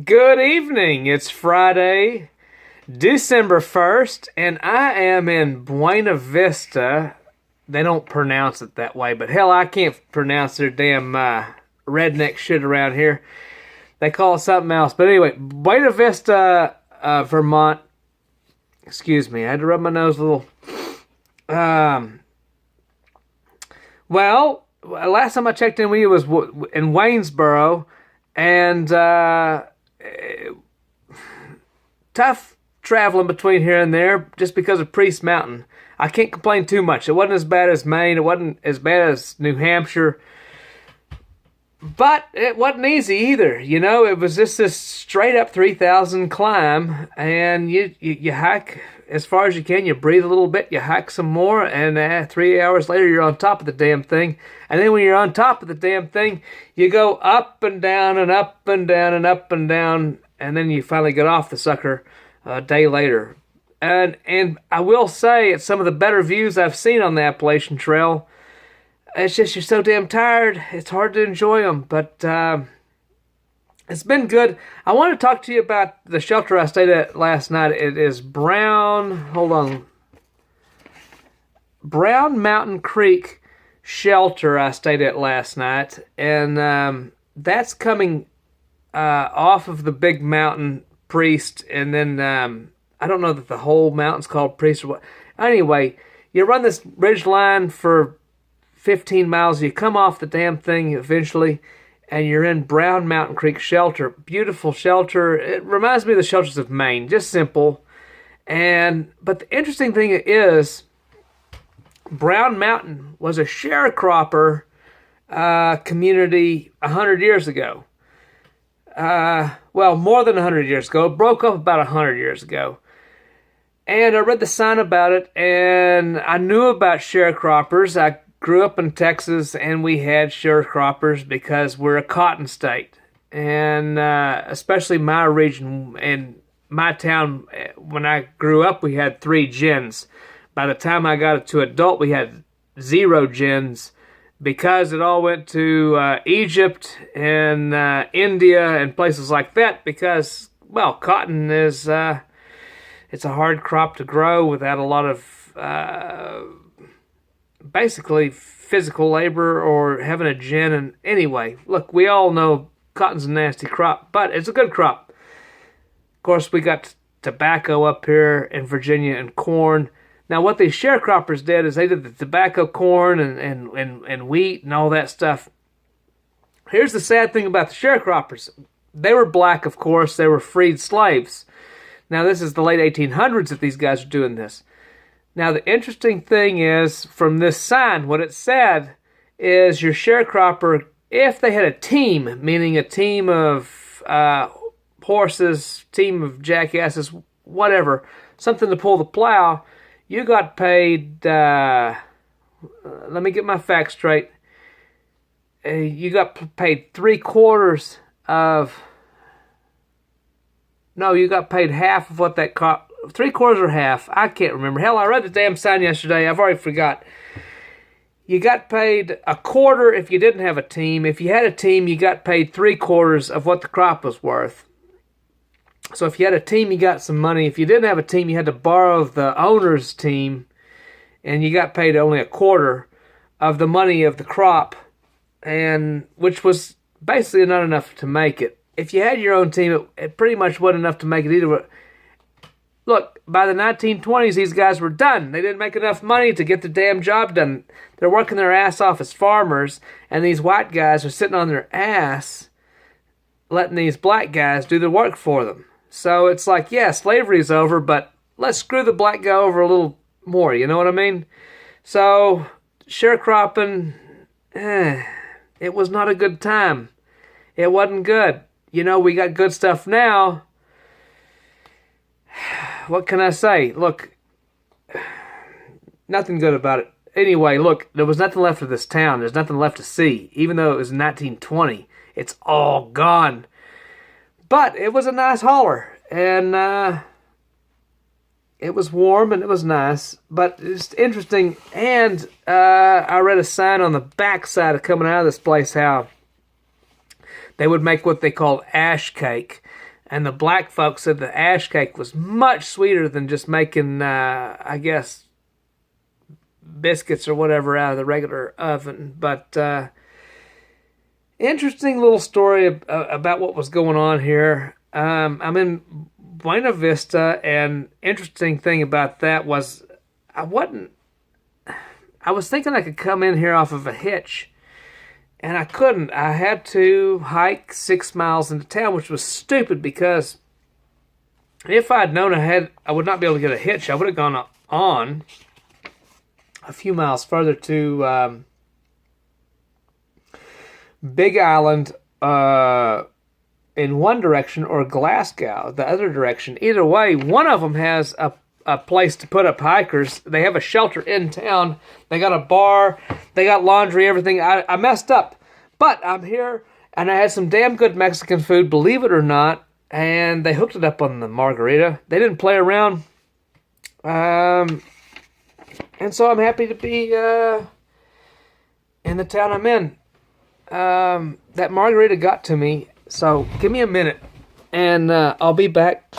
Good evening. It's Friday, December 1st, and I am in Buena Vista. They don't pronounce it that way, but hell, I can't pronounce their damn redneck shit around here. They call it something else. But anyway, Buena Vista, Vermont. Excuse me, I had to rub my nose a little. Well, last time I checked in with you was in Waynesboro, and tough traveling between here and there just because of Priest Mountain. I can't complain too much. It wasn't as bad as Maine. It wasn't as bad as New Hampshire. But it wasn't easy either. You know, it was just this straight up 3,000 climb. And you hike as far as you can. You breathe a little bit. You hike some more. And 3 hours later, you're on top of the damn thing. And then when you're on top of the damn thing, you go up and down and up and down and up and down. And then you finally get off the sucker a day later. And I will say it's some of the better views I've seen on the Appalachian Trail. It's just you're so damn tired, it's hard to enjoy them. But it's been good. I want to talk to you about the shelter I stayed at last night. It is Brown Mountain Creek Shelter I stayed at last night. And that's coming off of the big mountain Priest, and then I don't know that the whole mountain's called Priest or what. Anyway, you run this ridge line for 15 miles. You come off the damn thing eventually, and you're in Brown Mountain Creek Shelter. Beautiful shelter. It reminds me of the shelters of Maine. Just simple. But the interesting thing is, Brown Mountain was a sharecropper community 100 years ago. Well, more than 100 years ago. It broke up about 100 years ago. And I read the sign about it, and I knew about sharecroppers. I grew up in Texas, and we had sharecroppers because we're a cotton state. And especially my region and my town, when I grew up, we had 3 gens. By the time I got to adult, we had 0 gens, because it all went to Egypt and India and places like that, because, well, cotton is, it's a hard crop to grow without a lot of, basically, physical labor or having a gin. And anyway, look, we all know cotton's a nasty crop, but it's a good crop. Of course, we got tobacco up here in Virginia and corn. Now, what these sharecroppers did is they did the tobacco, corn, and wheat and all that stuff. Here's the sad thing about the sharecroppers. They were black, of course. They were freed slaves. Now, this is the late 1800s that these guys are doing this. Now, the interesting thing is, from this sign, what it said is your sharecropper, if they had a team, meaning a team of horses, team of jackasses, whatever, something to pull the plow, you got paid, let me get my facts straight. You got paid 3/4 of, no, you got paid half of what that cost, 3/4 or half, I can't remember. Hell, I read the damn sign yesterday, I've already forgot. You got paid 1/4 if you didn't have a team. If you had a team, you got paid 3/4 of what the crop was worth. So if you had a team, you got some money. If you didn't have a team, you had to borrow the owner's team, and you got paid only 1/4 of the money of the crop, and which was basically not enough to make it. If you had your own team, it pretty much wasn't enough to make it either. Look, by the 1920s, these guys were done. They didn't make enough money to get the damn job done. They're working their ass off as farmers, and these white guys are sitting on their ass letting these black guys do the work for them. So it's like, yeah, slavery's over, but let's screw the black guy over a little more, you know what I mean? So, sharecropping, it was not a good time. It wasn't good. You know, we got good stuff now. What can I say? Look, nothing good about it. Anyway, look, there was nothing left of this town. There's nothing left to see. Even though it was 1920, it's all gone. But it was a nice holler, and it was warm and it was nice, but it's interesting. And I read a sign on the backside of coming out of this place how they would make what they called ash cake. And the black folks said the ash cake was much sweeter than just making, I guess, biscuits or whatever out of the regular oven. But interesting little story about what was going on here. I'm in Buena Vista, and interesting thing about that was I was thinking I could come in here off of a hitch, and I couldn't. I had to hike 6 miles into town, which was stupid because if I'd known I would not be able to get a hitch, I would have gone on a few miles further to Big Island in one direction, or Glasgow the other direction. Either way, one of them has a place to put up hikers. They have a shelter in town. They got a bar. They got laundry, everything. I messed up. But I'm here, and I had some damn good Mexican food, believe it or not, and they hooked it up on the margarita. They didn't play around. And so I'm happy to be in the town I'm in. That margarita got to me, so give me a minute, and I'll be back